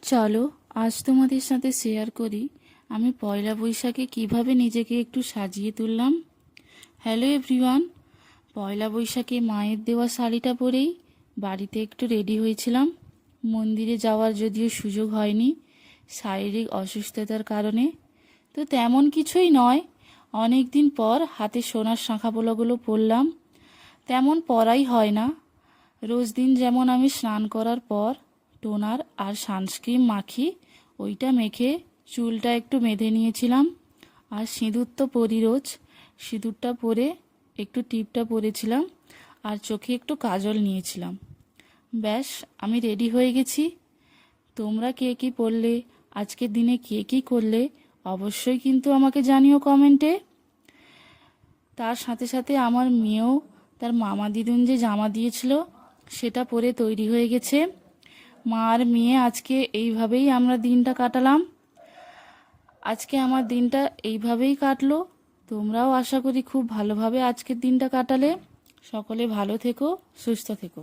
চলো আজ তোমাদের সাথে শেয়ার করি আমি পয়লা বৈশাখে কিভাবে নিজেকে একটু সাজিয়ে তুললাম। হ্যালো এভরিওয়ান, পয়লা বৈশাখে মায়ের দেওয়া শাড়িটা পরেই বাড়িতে একটু রেডি হয়েছিলাম। মন্দিরে যাওয়ার যদিও সুযোগ হয়নি শারীরিক অসুস্থতার কারণে, তো তেমন কিছুই নয়। অনেক দিন পর হাতে সোনার শাঁখাপোলাগুলো পরলাম। তেমন পরাই হয় না। রোজ দিন যেমন আমি স্নান করার পর টোনার আর সানস্ক্রিন মাখি, ওইটা মেখে চুলটা একটু বেঁধে নিয়েছিলাম। আর সিঁদুর তো পরি রোজ, সিঁদুরটা পরে একটু টিপটা পরেছিলাম আর চোখে একটু কাজল নিয়েছিলাম। ব্যাস, আমি রেডি হয়ে গেছি। তোমরা কে কী পরলে, আজকের দিনে কে কী করলে অবশ্যই কিন্তু আমাকে জানিও কমেন্টে। তার সাথে সাথে আমার মেয়েও তার মামা দিদুন যে জামা দিয়েছিল সেটা পরে তৈরি হয়ে গেছে। মা আর মেয়ে আজকে এইভাবেই আমরা দিনটা কাটালাম। আজকে আমার দিনটা এইভাবেই কাটলো। তোমরাও আশা করি খুব ভালোভাবে আজকের দিনটা কাটালে। সকলে ভালো থেকো, সুস্থ থেকো।